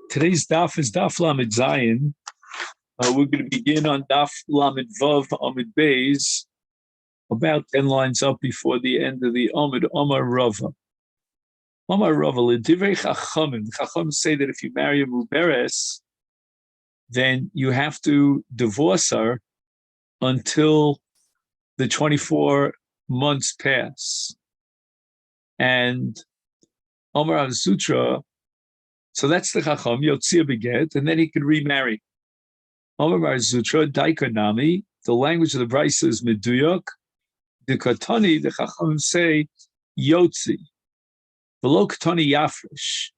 Today's daf is daf Lamed Zayin. We're going to begin on daf Lamed Vav Amid Beis, about 10 lines up before the end of the Amid Omar Rava. Omar Rava, L'divrei Chachamim. The Chachamim say that if you marry a Muberes, then you have to divorce her until the 24 months pass. And Omar Sutra, so that's the Chacham, Yotzia Beget, and then he could remarry. Omar Zutra, Daikanami, the language of the Brisa is Meduyok. The Katani, the Chacham say, Yotzi. Below Katani Yafresh.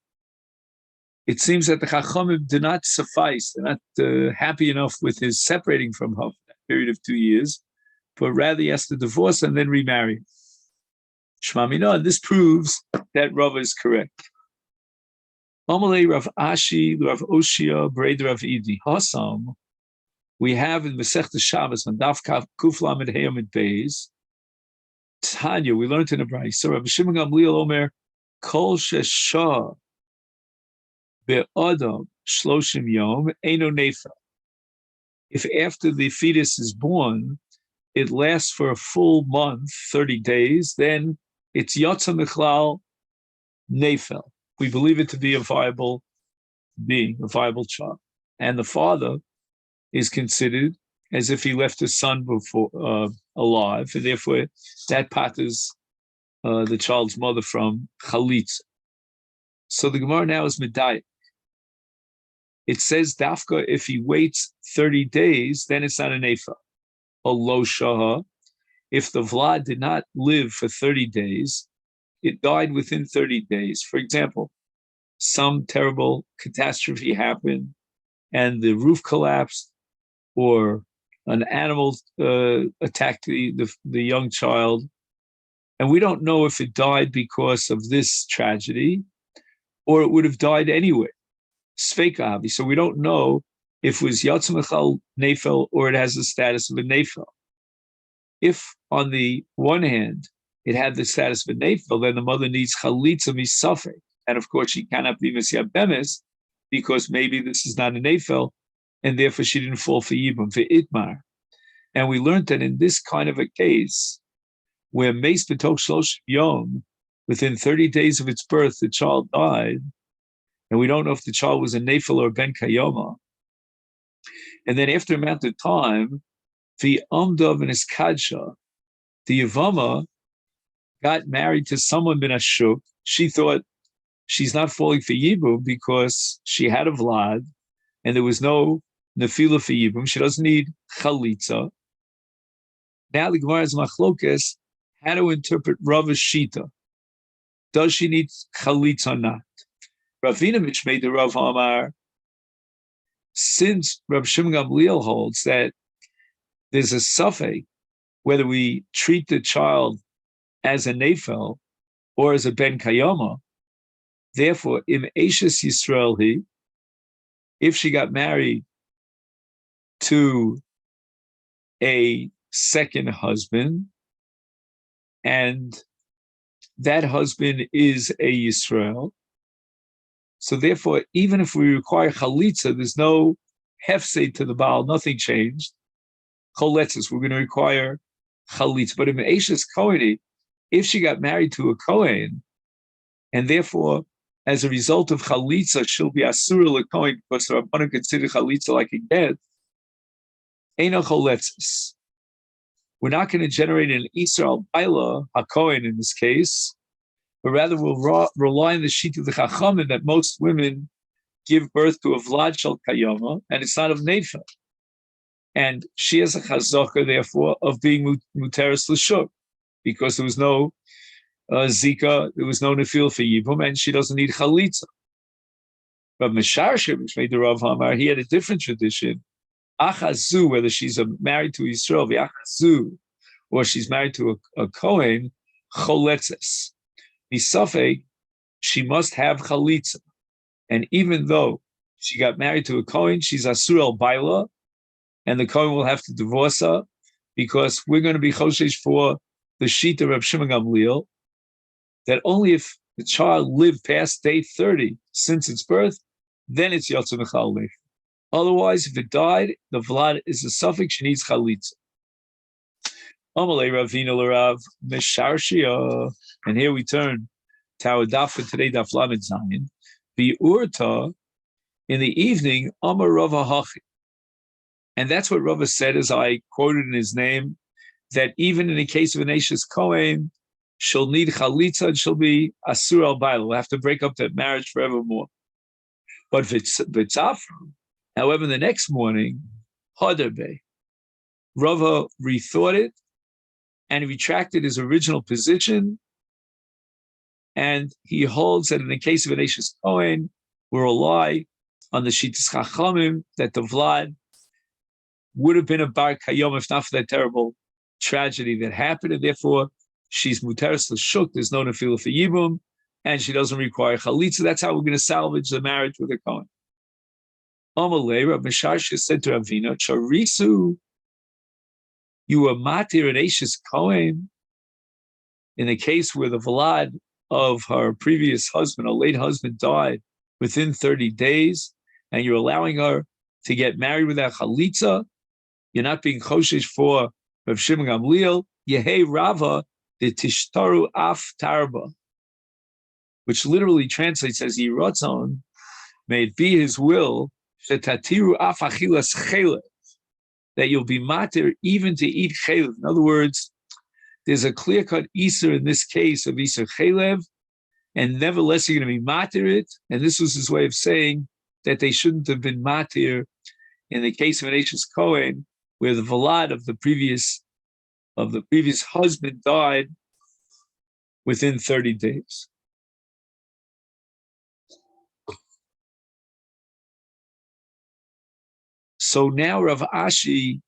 It seems that the Chachamim do not suffice, they're not happy enough with his separating from her for that period of 2 years, but rather he has to divorce and then remarry. Shmamina, this proves that Rava is correct. Amalei Rav Ashi, Rav Oshia, Braid Rav Idi, Hassam, we have in Masechet Shabbos on Daf Kuf Lamed Hey Amid Beis, Tanya, we learned in the Brayso, so Rav Shimon Gamliel Omer, Kol Sheshah Be'adam Shloshim Yom Eino Nefa. If after the fetus is born, it lasts for a full month, 30 days, then it's Yotza Michlal Nefel. We believe it to be a viable being, a viable child. And the father is considered as if he left his son before alive, and therefore that patters the child's mother from chalitza. So the Gemara now is medayik. It says dafka, if he waits 30 days, then it's not an ephah. Or lo shaha, if the vlad did not live for 30 days, it died within 30 days. For example, some terrible catastrophe happened and the roof collapsed, or an animal attacked the young child. And we don't know if it died because of this tragedy or it would have died anyway. Sveikavi. So we don't know if it was Yatzmachal Nefel or it has the status of a Nefel. If on the one hand, it had the status of a Nefel, then the mother needs Chalitza Misafek. And of course, she cannot be Mesiah Bemes because maybe this is not a Nefel, and therefore she didn't fall for Yibum, for Itmar. And we learned that in this kind of a case, where Meis B'tok Shlosh Yom, within 30 days of its birth, the child died, and we don't know if the child was a Nefel or Ben Kayoma. And then after a amount of time, the Amdov and his Kadsha, the Yevamot, got married to someone bin Ashuk. She thought she's not falling for Yibum because she had a Vlad, and there was no Nefila for Yibum. She doesn't need Chalitza. Now the Gemara is Machlokes, how to interpret Rava's Shita. Does she need Chalitza or not? Ravinovich made the Rav Amar, since Rav Shimon Gamliel holds that there's a suffix whether we treat the child as a Nefel or as a Ben Kayama, therefore, im Eishes Yisrael he, if she got married to a second husband, and that husband is a Yisrael, so therefore, even if we require Chalitza, there's no hefsed to the Baal, nothing changed. Choletzes, we're going to require Chalitza. But in Eishes Koheni, if she got married to a Kohen, and therefore, as a result of Chalitza, she'll be Asura LeKohen, because the Rabbanan consider Chalitza like a get, Eino Choletzes. We're not going to generate an Israel Baila, a Kohen in this case, but rather we'll rely on the sheet of the Chachamim that most women give birth to a Vlad Shel Kayama, and it's not of Nefa. And she has a Chazaka, therefore, of being Muteris L'Shuk, because there was no Zika, there was no Nefil for Yibum, and she doesn't need Chalitza. But Mesharshem, which made the Rav Hamar, he had a different tradition. Achazu, whether she's married to Yisrael, Achazu, or she's married to a Kohen, Choletzes. Misafek, she must have Chalitza. And even though she got married to a Kohen, she's Asur al Baila, and the Kohen will have to divorce her, because we're going to be Choshesh for the sheet of Reb Shimon Gamliel, that only if the child lived past day 30 since its birth, then it's Yotze Mechal Leif. Otherwise, if it died, the Vlad is a suffix, she needs Chalitza. Amalei Ravina L'Rav Mesharshia. And here we turn to our daf for today, daf Lamed Zayin. The Urta, in the evening, Amar Rava Hachi. And that's what Rava said, as I quoted in his name, that even in the case of an Ashes Kohen, she'll need Chalitza and she'll be Asur al Bail. We'll have to break up that marriage forevermore. But Vitzafra, however, the next morning, Hadarbe, Rava rethought it and he retracted his original position. And he holds that in the case of an Ashes Kohen, we'll rely on the Shittas Chachamim that the Vlad would have been a Bar Kayom if not for that terrible tragedy that happened. And therefore, she's Muteris L'Shuk, there's no Nefila for Yibum, and she doesn't require Chalitza. That's how we're going to salvage the marriage with a Kohen. Amalei, Rav Mesharsha said to Ravina, Charisu, you were Matir and Ashes Kohen in the case where the Vlad of her previous husband, her late husband, died within 30 days, and you're allowing her to get married without Chalitza. You're not being choshesh for Rav Shimon Gamliel. Yehei Rava the Tishtaru Af Tarba, which literally translates as Yiratzon, may it be his will, Shetatiru Af Achilas Chelev, that you'll be matir even to eat chelev. In other words, there's a clear-cut Easter in this case of Easter chelev, and nevertheless you're going to be matir it. And this was his way of saying that they shouldn't have been matir in the case of an Ashes Kohen, where the Vlad of the previous husband died within 30 days. So now Rav Ashi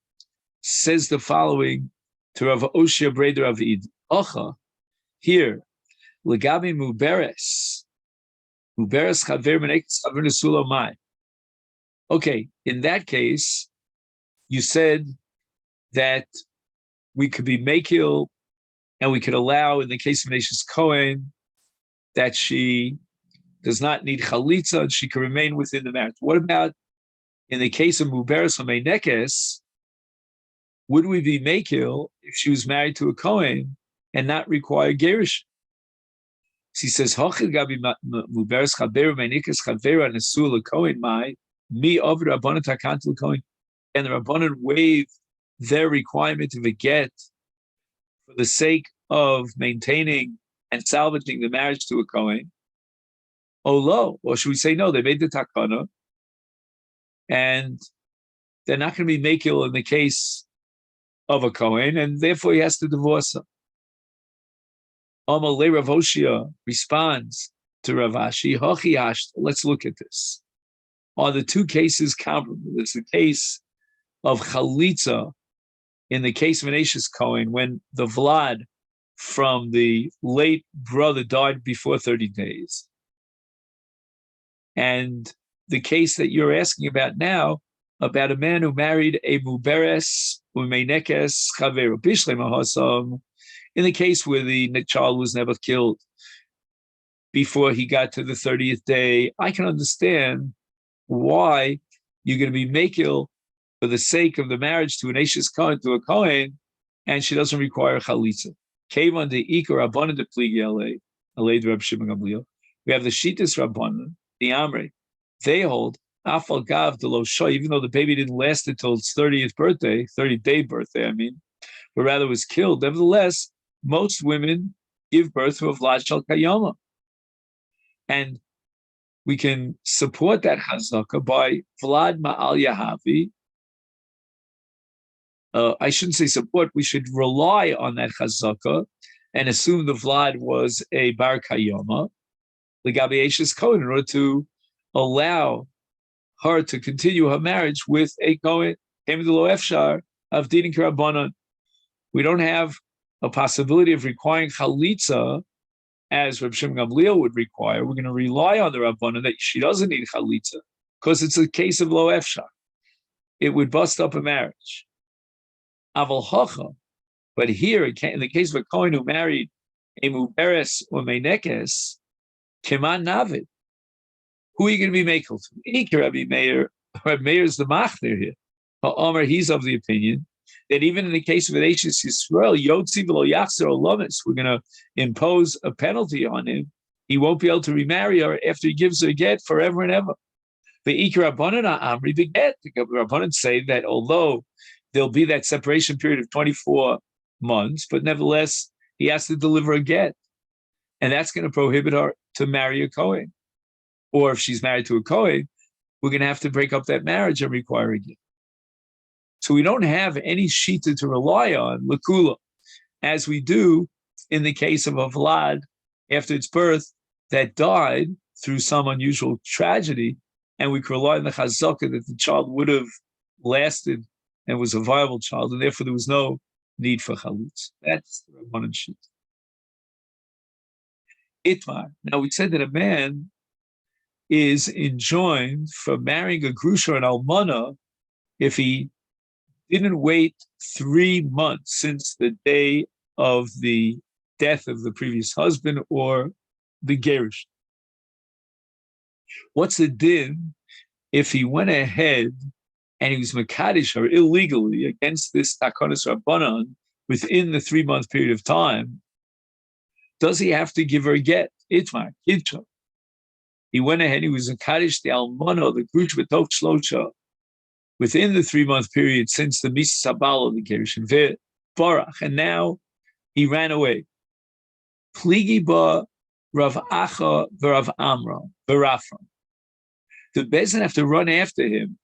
says the following to Rav Oshia Breder Rav Id. Ocha, here, Legabi Muberes Chaver Menekes Chaver Nesulo Mai. Okay, in that case, you said that we could be Mekil and we could allow, in the case of Ashes Kohen, that she does not need Chalitza and she can remain within the marriage. What about in the case of Muberes Menekes? Would we be Mekil if she was married to a Kohen and not require Gerish? He says, Hochid Gabi Muberes Chaver Menekes Chaver Nesul Kohen Mai. Me over Rabbanan Takantul Kohen, and the Rabbanan waive their requirement of a get for the sake of maintaining and salvaging the marriage to a Kohen. Oh, lo, or should we say no? They made the takana, and they're not going to be makil in the case of a Kohen, and therefore he has to divorce her. Amalei Rav Hoshia responds to Rav Ashi, Hochi Hasht. Let's look at this. Are the two cases comparable? There's the case of Chalitza in the case of an Ashes Kohen when the Vlad from the late brother died before 30 days. And the case that you're asking about now, about a man who married a Muberes Umenekes Chaver Bishle Mahasam, in the case where the child was never killed before he got to the 30th day, I can understand why you're going to be makil for the sake of the marriage to an Ashes Kohen to a Kohen, and she doesn't require Chalitza. Kevan de Ikar Rabbanan de Pligi Alei, Alei de Reb Shimon Gamliel. We have the Shittas Rabbanan, the Amrei. They hold Afal Gav de Lo Shoy, even though the baby didn't last until its 30-day birthday, but rather was killed. Nevertheless, most women give birth to a Vlad Shal Kayama. And we can support that chazaka by Vlad Ma'al Yahavi. I shouldn't say support, we should rely on that chazaka and assume the Vlad was a Bar Kayama, Legabi Ashes Kohen, in order to allow her to continue her marriage with a Kohen. We don't have a possibility of requiring Chalitza as Reb Shimon Gamliel would require. We're going to rely on the Rabbanan that she doesn't need Chalitza because it's a case of lo efshar. It would bust up a marriage. Aval Hocha, but here, in the case of a Kohen who married a Muberes or Menekes, Keman Navid, Who are you going to be makel to? Ikar Rabbi Meir. Rabbi Meir is the machner here. Omer, he's of the opinion that even in the case of an Eishes Yisrael, Yotzi v'lo yachzer olamis, we're going to impose a penalty on him. He won't be able to remarry her after he gives her a get forever and ever. The Ikar Rabbanan Amri beget. The Rabbanan say that although there'll be that separation period of 24 months, but nevertheless, he has to deliver a get. And that's going to prohibit her to marry a Kohen. Or if she's married to a Kohen, we're going to have to break up that marriage and require a get. So we don't have any shita to rely on, lakula, as we do in the case of a Vlad after its birth that died through some unusual tragedy, and we can rely on the chazaka that the child would have lasted and was a viable child, and therefore there was no need for chalutz. That's the Rabbanan shita. Itmar. Now we said that a man is enjoined from marrying a grusha or an almana if he didn't wait 3 months since the day of the death of the previous husband or the gerish. What's the din if he went ahead and he was mekadesh her illegally against this takonos rabbanan within the 3-month period of time? Does he have to give her a get? Itmar, kidcha. He went ahead, he was mekadesh the almana, the grush b'tov shlosha, within the 3-month period since the misabal of the gerushin barach, and now he ran away. Pligi ba Rav Acha v'Rav Amra v'Rafram. The bezin have to run after him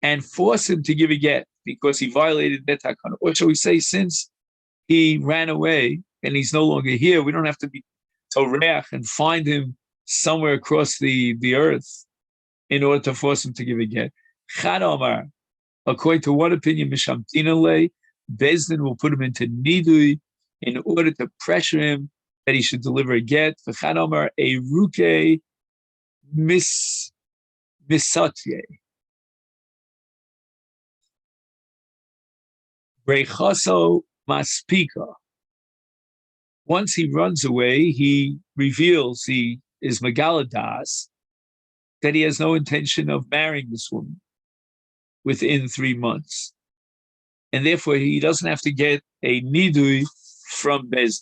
and force him to give a get because he violated that takana. Or shall we say, since he ran away and he's no longer here, we don't have to be toreach and find him somewhere across the earth in order to force him to give a get. Chad Omar, according to one opinion, Mishamtina Le, Bezdin will put him into nidui in order to pressure him that he should deliver a get. Chad Omar, a ruke misatye. Brechaso maspika. Once he runs away, he reveals, he is megaladas, that he has no intention of marrying this woman within 3 months. And therefore, he doesn't have to get a nidui from Bezdin.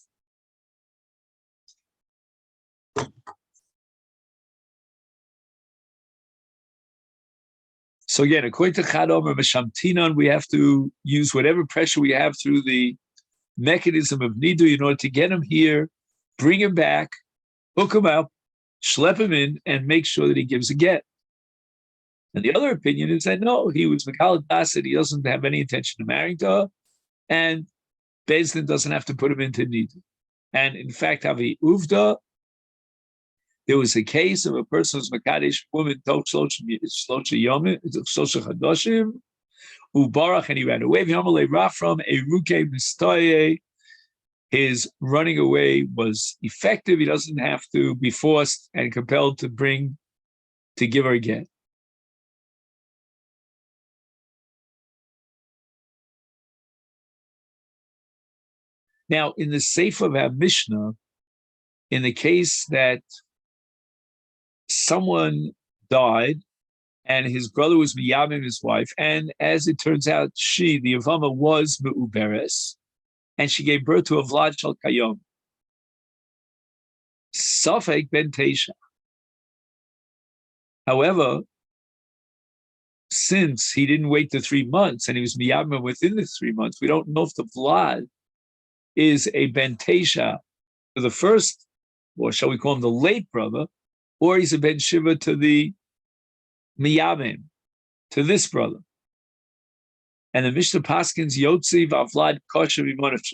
So again, according to Chad Omer Meshamtinon, we have to use whatever pressure we have through the mechanism of nidui in order to get him here, bring him back, hook him up, schlep him in, and make sure that he gives a get. And the other opinion is that no, he was Mikal Dasit, he doesn't have any intention of marrying to her, and Bezdin doesn't have to put him into nidui. And in fact, Havi Uvda, there was a case of a person who's Makadesh woman told Shlosha Yomi, Shlosha Chadoshim, Ubarach, and he ran away. V'yamalei Rafram, Eruke Mistoye. His running away was effective. He doesn't have to be forced and compelled to give her a get. Now, in the Sefer of our Mishnah, in the case that someone died and his brother was miyamim his wife, and as it turns out, she, the Yevamot, was me'uberes, and she gave birth to a Vlad Shal Kayom. Safek ben Teisha. However, since he didn't wait the 3 months and he was miyamim within the 3 months, we don't know if the Vlad is a ben Teisha to the first, or shall we call him the late brother, or he's a ben Shiva to the miyamim, to this brother. And the Mishnah Paskins Yotzi v'Avlad kosher v'monafshach.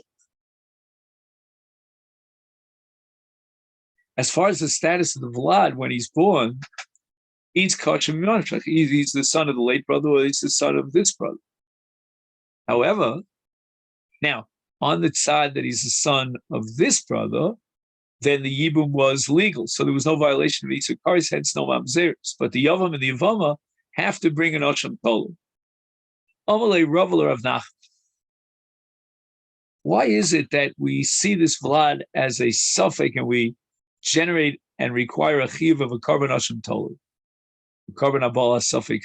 As far as the status of the Vlad when he's born, he's kosher v'monafshach. He's the son of the late brother, or he's the son of this brother. However, now on the side that he's the son of this brother, then the Yibum was legal, so there was no violation of Yisur Karis, hence no mamzeres. But the Yavam and the Yavama have to bring an Osham Tolu. Amalei Ravel of Nach. Why is it that we see this Vlad as a suffix and we generate and require a chiv of a carbon Osham Tolu? Korban abala safek.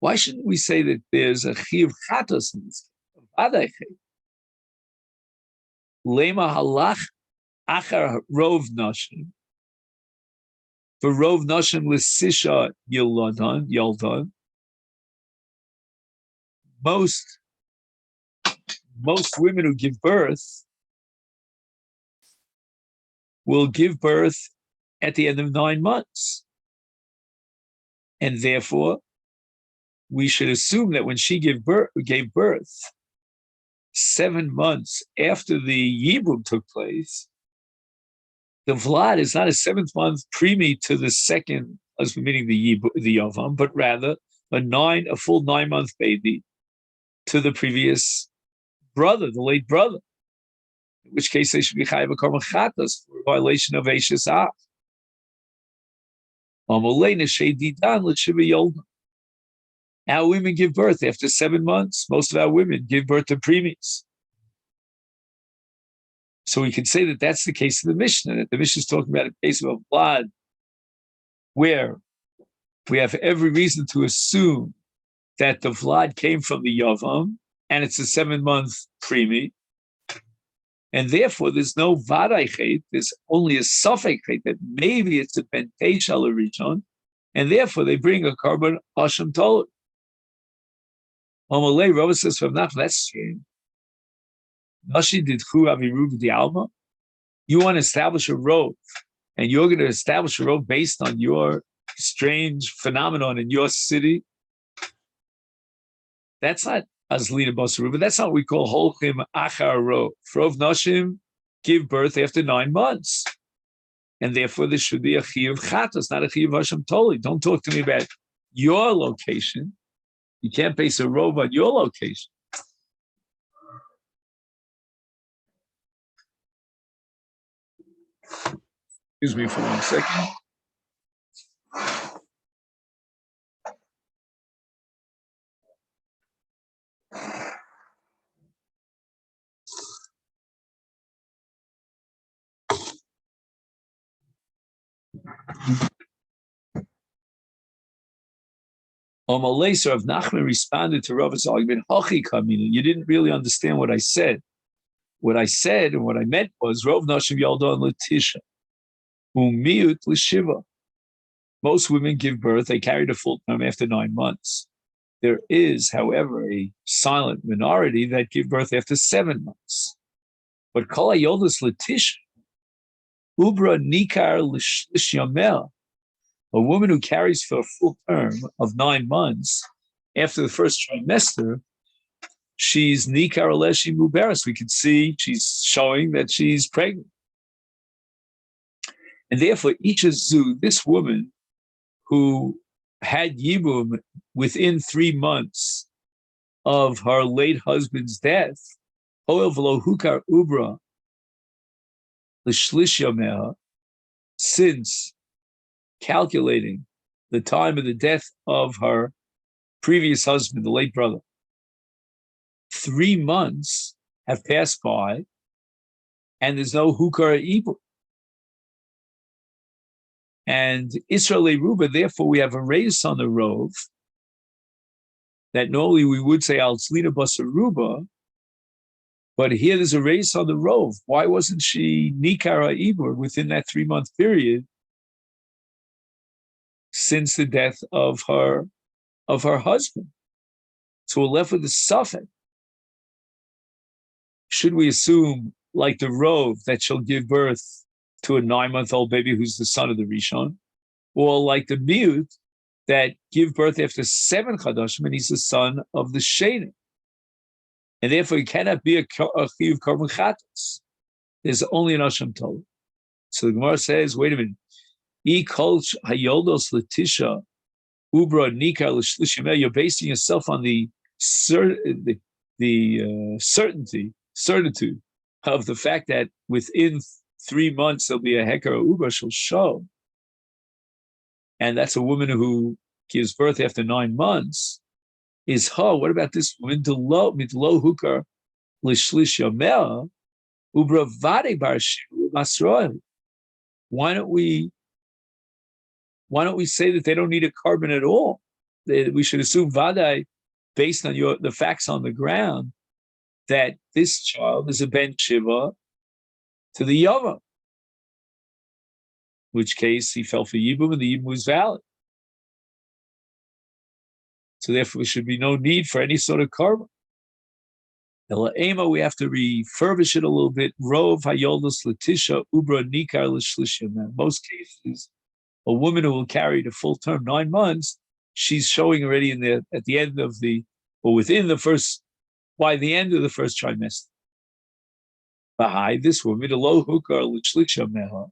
Why shouldn't we say that there's a chiyuv chatos in this case? Lema halach achar rov nashim. For rov nashim l'sisha yaldon. Most women who give birth will give birth at the end of 9 months. And therefore, we should assume that when she gave birth 7 months after the Yibum took place, the Vlad is not a 7th month preemie to the second husband, meaning the Yavam, but rather a full 9-month baby to the previous brother, the late brother. In which case they should be chayav a korban chatas for violation of Eishes Av. Our women give birth after 7 months. Most of our women give birth to preemies. So we can say that that's the case of the Mishnah. That the Mishnah is talking about a case of a blood where we have every reason to assume that the Vlad came from the Yavam, and it's a 7-month preemie. And therefore, there's no Vadai Chet, there's only a Safek Chet, that maybe it's a Bentei Shalarichon, and therefore they bring a Korban Hashem Tolut. Omalei, Rava says from Nach, that's strange. Nashi did Chu Aviruv di Alma. You want to establish a road, and you're going to establish a road based on your strange phenomenon in your city. That's not Azlina Basaru, but that's not what we call Holchim Achar Ro. Rov Nashim give birth after 9 months. And therefore there should be a Chiyuv Chatas, not a Chiyuv Hashem Toli. Don't talk to me about your location. You can't base a robe on your location. Excuse me for 1 second. Omalaser of Nachman responded to Rava's argument, you didn't really understand what I said. What I said and what I meant was Rov Nashim Yaldon Latisha, Umiut Lishiva. Most women give birth, they carry the full term after 9 months. There is, however, a silent minority that give birth after 7 months. But Kol Yoldas Latisha, Ubra Nikar Lishyamel, a woman who carries for a full term of 9 months after the first trimester, she's Nikar Aleshi Muberis. We can see she's showing that she's pregnant. And therefore, each Azu, this woman who had Yibum within 3 months of her late husband's death, Hoel V'lo Hukar Ubra L'shlish Yomeha, since calculating the time of the death of her previous husband, the late brother, 3 months have passed by, and there's no hukar ibur. And Israel Ruba, therefore, we have a raise on the rove that normally we would say al tzlina basaruba, but here there's a raise on the rove. Why wasn't she nikara ibur within that 3-month period since the death of her husband? So we're left with the suffix. Should we assume, like the rove, that she'll give birth to a 9-month-old baby who's the son of the Rishon, or like the miut that give birth after 7 chadashim and he's the son of the Sheni, and therefore he cannot be a chiyuv korban chatas. There's only an Hashem Torah. So the Gemara says, wait a minute. You're basing yourself on the certitude of the fact that within 3 months there'll be a heker or uber shall show, and that's a woman who gives birth after 9 months. Is her? What about this woman? Mitlo hukar l'shlish yomeh ubra vade bar masroel. Why don't we Why don't we say that they don't need a carbon at all? We should assume vadai, based on the facts on the ground, that this child is a ben shiva to the yava. In which case he fell for yibum and the yibum was valid. So therefore, there should be no need for any sort of carbon. We have to refurbish it a little bit. Rov hayoldos latisha ubra nikar l'shlishim. In most cases, a woman who will carry the full term 9 months, she's showing already at the end of by the end of the first trimester. Bahai, this woman, the low hooker l'shlishim meha.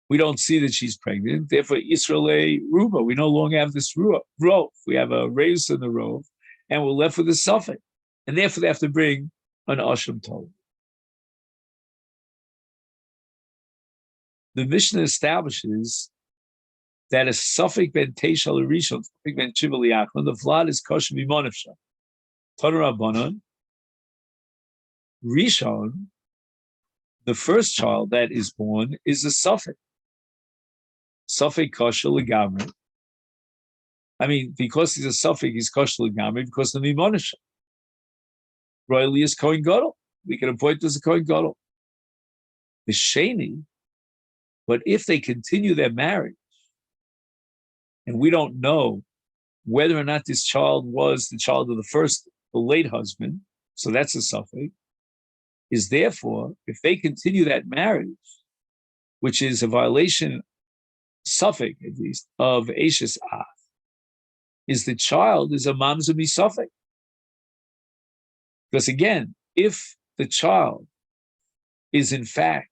We don't see that she's pregnant. Therefore, Israel ruba. We no longer have this rove. We have a raise in the rove, and we're left with a suffix. And therefore, they have to bring an asham tov. The Mishnah establishes that a suffix ben teishal rishon, suffix ben shiva liachron, the vlad is kosher b'monefsha. Tanur Rabbanan, Rishon, the first child that is born, is a suffix. Suffix kosher legamri. I mean, because he's a suffix, he's kosher legamri because of the mimonisha. Royally is Kohen Gadol. We can appoint as a Kohen Gadol. The Sheni, but if they continue their marriage, and we don't know whether or not this child was the child of the late husband, so that's a suffix, is therefore, if they continue that marriage, which is a violation, suffix at least, of Ashes Ach, is the child is a mamzer misafek. Because again, if the child is in fact,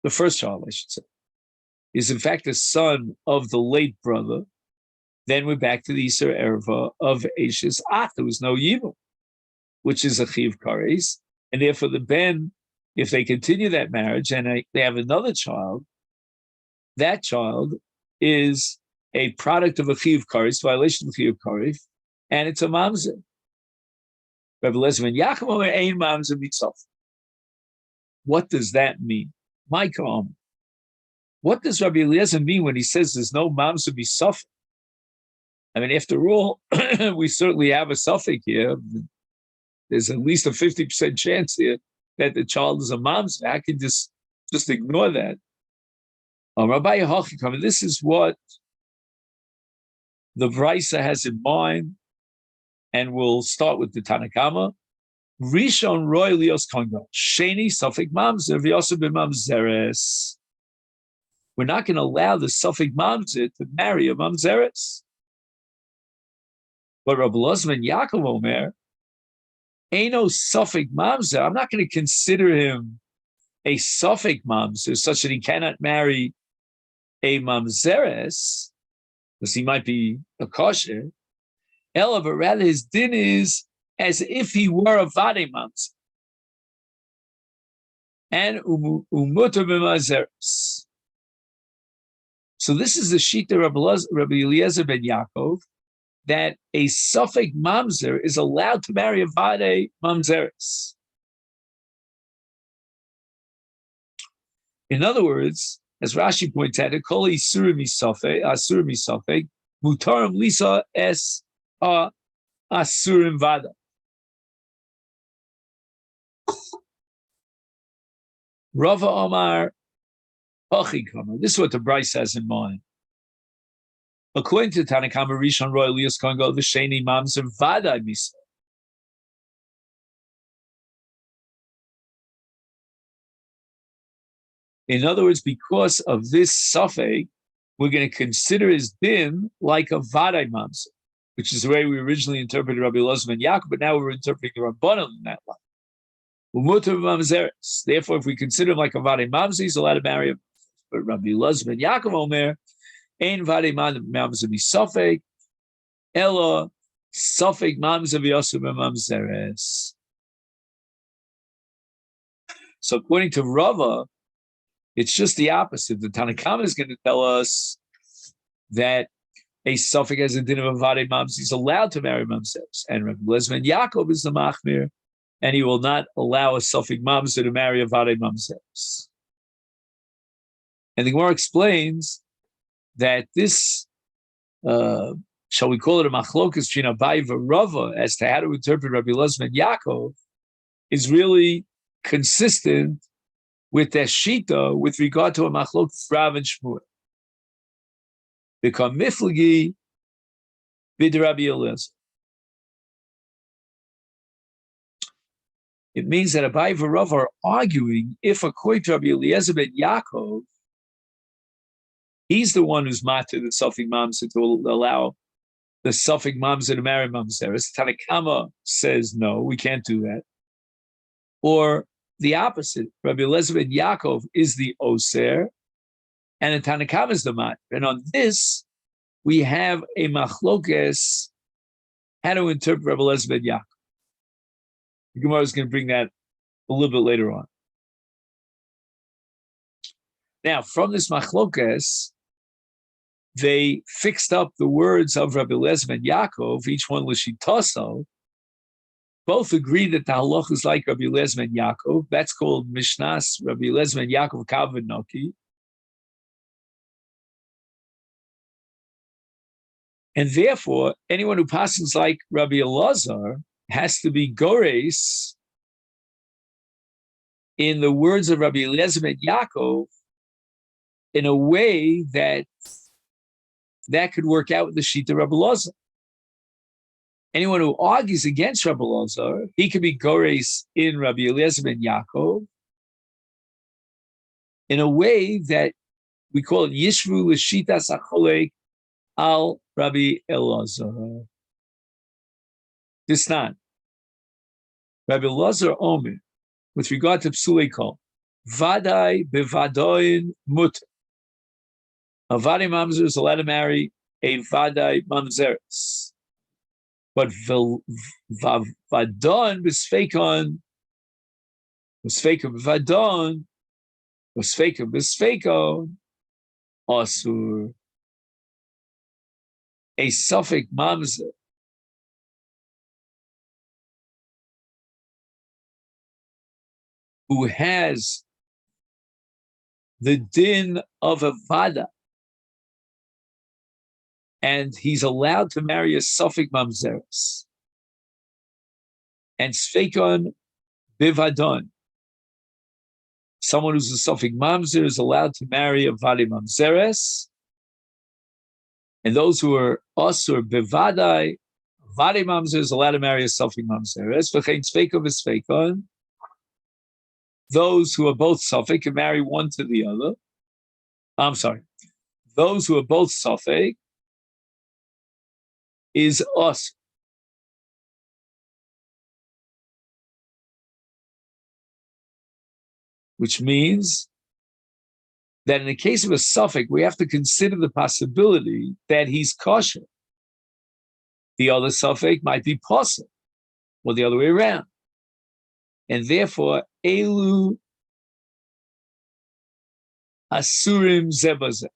the first child, I should say, is in fact the son of the late brother, then we're back to the Isser Erva of Ashes Ach. There was no Yibum, which is a Chiv Kares. And therefore the Ben, if they continue that marriage and they have another child, that child is a product of a Chiv Kares, violation of Chiv Kares, and it's a Mamzer. Rabbi Eliezer ben Yaakov ein Mamzer mitzaf. What does that mean? My comment. What does Rabbi Eliezer mean when he says there's no Mamzer mitzaf? I mean, after all, we certainly have a suffix here. There's at least a 50% chance here that the child is a mamzer. I can just ignore that. Rabbi Yehochim, this is what the Brisa has in mind, and we'll start with the Tanakama. Rishon roy lios kongo, sheni suffix mamzer v'yosef b'mamzeres. We're not going to allow the suffix mamzer to marry a mamzeres. But Rabbi Eliezer ben Yaakov Omer, Eino suffix mamzer, I'm not going to consider him a suffix mamzer such that he cannot marry a mamzeres, because he might be a kosher. Ella, but rather his din is as if he were a vade mamzer. And umuter b'mazeres. So this is the shita Rabbi Eliezer ben Yaakov, that a suffix mamzer is allowed to marry a vade mamzeres. In other words, as Rashi points out, kol isurim misafek, mutarim lisa es asurim vada. Rava Omar Pachikama. This is what the Bryce has in mind. According to Tanakama, Rishon roy lios kongo v'sheni mamzer vada misa. In other words, because of this suffix, we're going to consider his din like a vadai mamzer, which is the way we originally interpreted Rabbi Eliezer ben Yaakov, but now we're interpreting the Rabbanan in that light. Therefore, if we consider him like a vadai mamzer, he's allowed to marry him. But Rabbi Eliezer ben Yaakov Omer, ein vadai mamzer misafek, ella suffix mamzer v'yosef b'mamzeres. So according to Rava, it's just the opposite. The Tanakhama is going to tell us that a suffix has a din of a vade mamzer. He's allowed to marry mamzeres. And Rabbi Eliezer ben Yaakov is the machmir, and he will not allow a suffix mamzer to marry a vade mamzeres. And the Gemara explains that this, shall we call it a machlokas between Abai Rava as to how to interpret Rabbi Elazar ben Yaakov, is really consistent with their shita with regard to a machlokas Rav and Shmuel. Become miflagi bid Rabbi Elazar. It means that Abai and Rav are arguing if according to Rabbi Eliezer ben Yaakov, he's the one who's matter the Suffolk Mamzer to allow the Suffolk Mamzer to marry Mamzeres. Tanakama says no, we can't do that. Or the opposite, Rabbi Eliezer ben Yaakov is the Oser, and the Tanakama is the matter. And on this, we have a machlokes how to interpret Rabbi Eliezer ben Yaakov. The Gemara is going to bring that a little bit later on. Now, from this machlokes, they fixed up the words of Rabbi Eliezer ben Yaakov, each one l'shitaso. Both agree that the halach is like Rabbi Eliezer ben Yaakov. That's called Mishnas Rabbi Eliezer ben Yaakov Kavanoki. And therefore, anyone who passes like Rabbi Elazar has to be gores in the words of Rabbi Eliezer ben Yaakov in a way that could work out with the Shita Rabbi Elazar. Anyone who argues against Rabbi Elazar, he could be gores in Rabbi Eliezer ben Yaakov in a way that we call it Yishvu l'Shita Sacholek al Rabbi Elazar. This time, Rabbi Elazar Omer, with regard to Psulei Kol, Vadai bevadoin mut. A Vadai Mamzer is allowed to marry a Vadai Mamzeres. But Vadon b'sfeikon, b'vadon, b'sfeikon, asur. A Suffolk Mamzer who has the din of a vada, and he's allowed to marry a Suffolk Mamzeres. And Sfeikon bivadon, someone who's a Suffolk Mamzer is allowed to marry a Vadi Mamzeres. And those who are Asur bivadai, Vadi Mamzer is allowed to marry a Suffolk Mamzeres. V'chein Sfeikon v'Sfeikon, those who are both Suffolk can marry one to the other. I'm sorry. Those who are both Suffolk is us. Which means that in the case of a Suffolk, we have to consider the possibility that he's kosher. The other Suffolk might be possible, or the other way around. And therefore, Elu Asurim Zebazeh.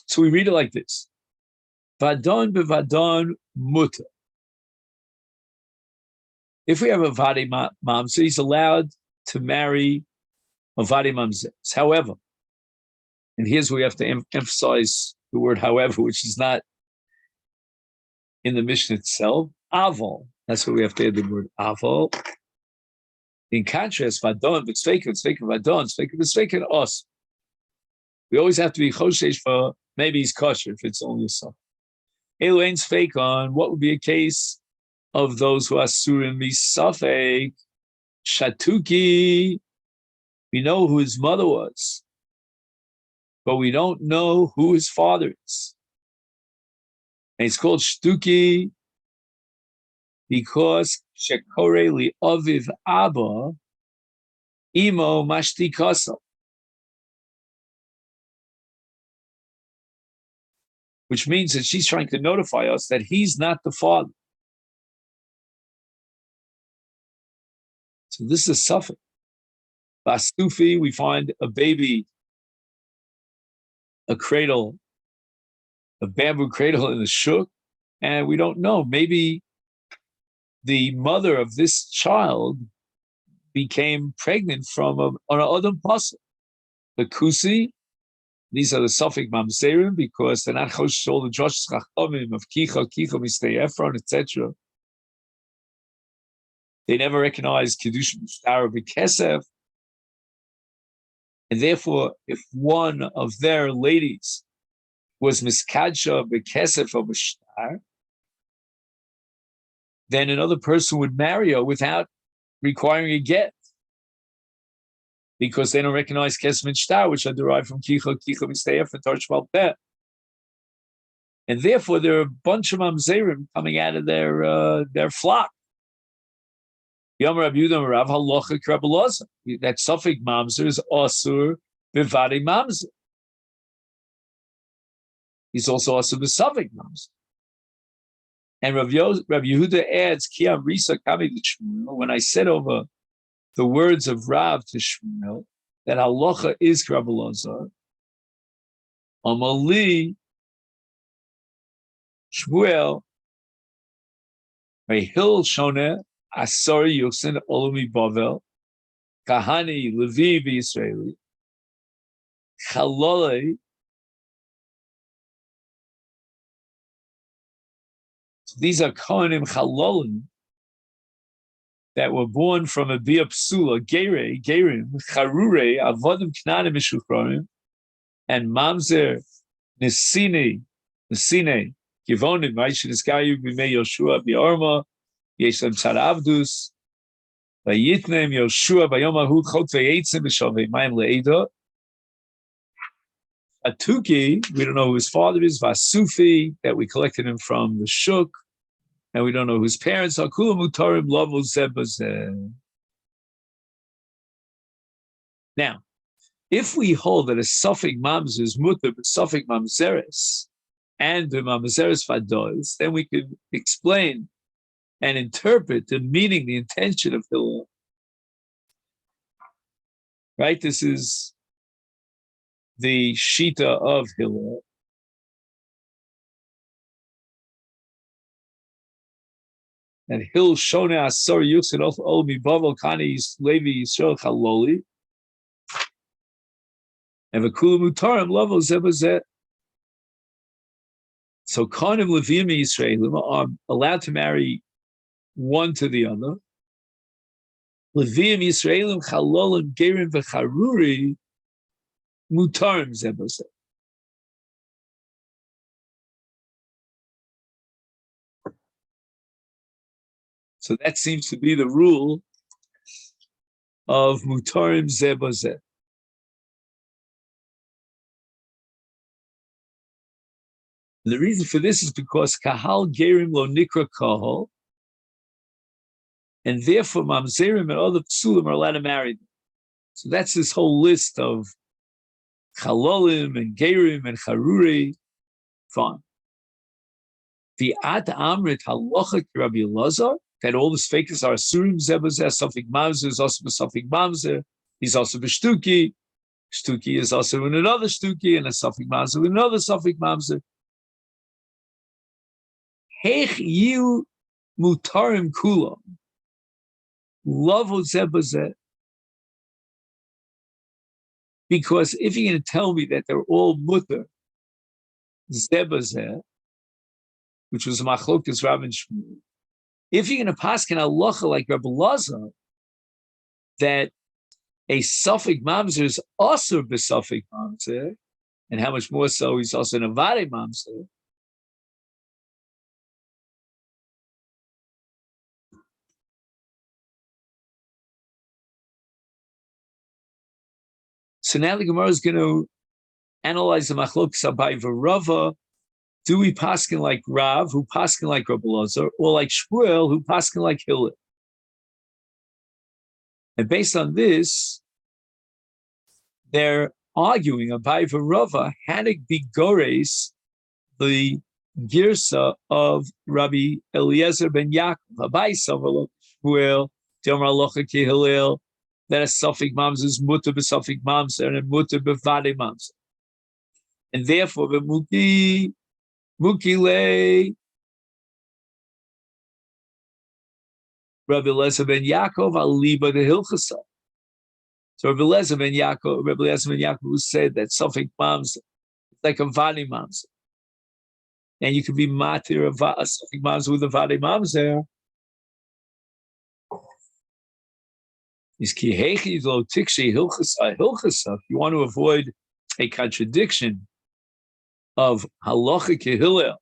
So we read it like this. Vadon bevadon muta. If we have a Vadi Mamzer, he's allowed to marry a Vadi Mamzer. However, and here's where we have to emphasize the word however, which is not in the Mishnah itself, aval. That's where we have to add the word aval. In contrast, Vadon, B'tzveikin, Vadon, B'tzveikin, us. We always have to be choshesh for maybe he's kosher if it's only a son. Elu ein Tzveikon, what would be a case of those who are surim misafek, shatuki? We know who his mother was, but we don't know who his father is. And it's called shtuki because shekore li aviv abba imo mashtikasa. Which means that she's trying to notify us that he's not the father. So this is a suffix. Bastufi, we find a baby, a cradle, a bamboo cradle in the shuk, and we don't know. Maybe the mother of this child became pregnant from an Adam Pasuk. The Kusi, these are the Suffolk Mamzerim, because they're not Chosh all the Josh Chachamim of Kicha, Mistei Ephron, etc. They never recognized Kiddush Mishtar B'Kesef. And therefore, if one of their ladies was Miskadsha B'Kesef or Mishtar, then another person would marry her without requiring a get, because they don't recognize Kesef and Shtar, which are derived from Kicha, Mistei Ephron, Torch Peh. And therefore, there are a bunch of Mamzerim coming out of their flock. Yom Rav Yudam Rav Halacha Krabalaza. That Suffolk Mamzer is Asur Bivadi Mamzer. He's also Asur B'Suffolk Mamzer. And Rav Yehuda adds, Kiyam Risa Kami Shmuel, when I said over the words of Rav to Shmuel, that Halacha is Krabalaza, Amali Shmuel, Hil Shoneh, Asari Yuxin Olumi Bavel, Kahani Levi Israeli, Chalole. These are Kohanim Chalolim that were born from a Bia Psula, Gerim, Charure, Avodim Knanim Mishuchronim, and Mamzer Nisine, Givonim, Maishiniskayu, Bime Yoshua, Biorma, Yeshem Tzad Avdus, Vayitnem Yoshua, Bayomahud, Chot Vayetzim, Mishavei Maim Leida. Atuki, we don't know who his father is, Vasufi, that we collected him from the Shuk, and we don't know whose parents are. Kula Mutarim Lavo Zebazeh. Now, if we hold that a Suffolk Mamzer is Mutter, but Suffolk Mamzeres, and the Mamzeres Fadois, then we could explain and interpret the meaning, the intention of Hillel. Right? This is the Shita of Hillel. And Hil Shona Asor Yuxin Olmi Bavel Kani Levi Yisrael Chaloli. And Vakula Mutarim Level Zebazet. So Kohanim Levim Yisraelim are allowed to marry one to the other. Levim Yisraelim Chalolim Gerim V'Charuri Mutarim Zebazet. So that seems to be the rule of Mutarim Zebazet. The reason for this is because Kahal Gerim Lo Nikra Kahal, and therefore Mamzerim and other Psulim are allowed to marry them. So that's this whole list of Chalolim and Gerim and Charuri. Fine. The Ad Amrit Halacha Rabbi Elazar, that all the fakers are Asurim Zebazeh, Suffolk Mamzer is also Suffolk Mamzer. He's also B'Shtuki. Shtuki is also in another Shtuki, and a Suffolk Mamzer with another Suffolk Mamzer. Heich Yiu Mutarim Kulam. Love Zebazeh. Because if you're going to tell me that they're all Mutter Zebazeh, which was Machlokas Rav and Shmuel, if you're going to pass an halacha like Rabbi Elazar, that a Suffolk Mamzer is also b'Suffolk Mamzer, and how much more so he's also an Avare Mamzer, so now the Gemara is going to analyze the Machlokas Abai v'Rava. Do we paskin like Rav, who paskin like Rabbi Elazar, or like Shmuel, who paskin like Hillel? And based on this, they're arguing Abai v'Rava Hanik Bigores, the girsa of Rabbi Eliezer ben Yaakov. Abai Savar Shmuel, Demar Alocha ki Hillel, that a suffix mamzer is mutter b'suffix mamzer and a mutter b'vade mamzer. And therefore, the muki le Rabbi Eliezer ben Yaakov aliba the hilchasa. So Rabbi Eliezer ben Yaakov, who said that suffix mamzer is like a vade mamzer, and you can be matir of a suffix mamzer with a vade mamzer. Is ki hechi lo tikshi hilchasa hilchasa. If you want to avoid a contradiction of halachic Hillel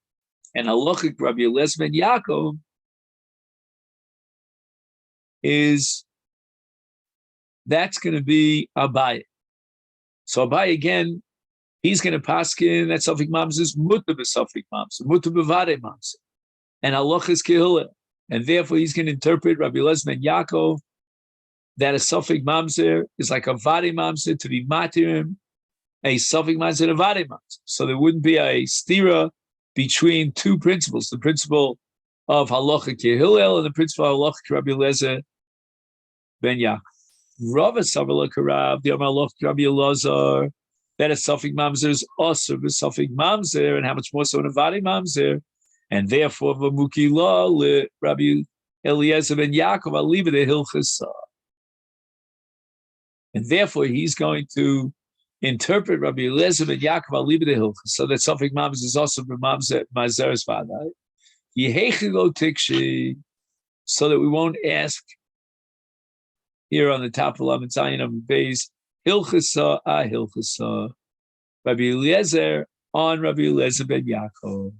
and halachic Rabbi Eliezer ben Yaakov, is that's going to be Abaye. So Abaye again, he's going to paskin that suffix mamzer is mutter b'suffix mamzer, mutter b'vade mamzer, and halacha is Hillel, and therefore he's going to interpret Rabbi Eliezer ben Yaakov that a suffix mamzer is like a vade mamzer to be matirim, a suffix mamzer and a vade mamzer. So there wouldn't be a stira between two principles: the principle of halacha Hillel and the principle of halacha Rabbi Eliezer ben Yaakov. Rava Savala Karav, the Amalach Rabbi Elazar, that a suffix mamzer is also a suffix mamzer, and how much more so in a vade mamzer, and therefore the muki law le Rabbi Eliezer ben Yaakov aliva the hilchasa, and therefore he's going to interpret Rabbi Eliezer ben Yaakov aliva the hilchasa, so that suffix mamzer is also the mamzer mazeres vaday. Yehechi tikshi, so that we won't ask here on the top of Lamed Zayin of Beis, Hilchasa, Hilchasa, Rabbi Eliezer on Rabbi Eliezer ben Yaakov.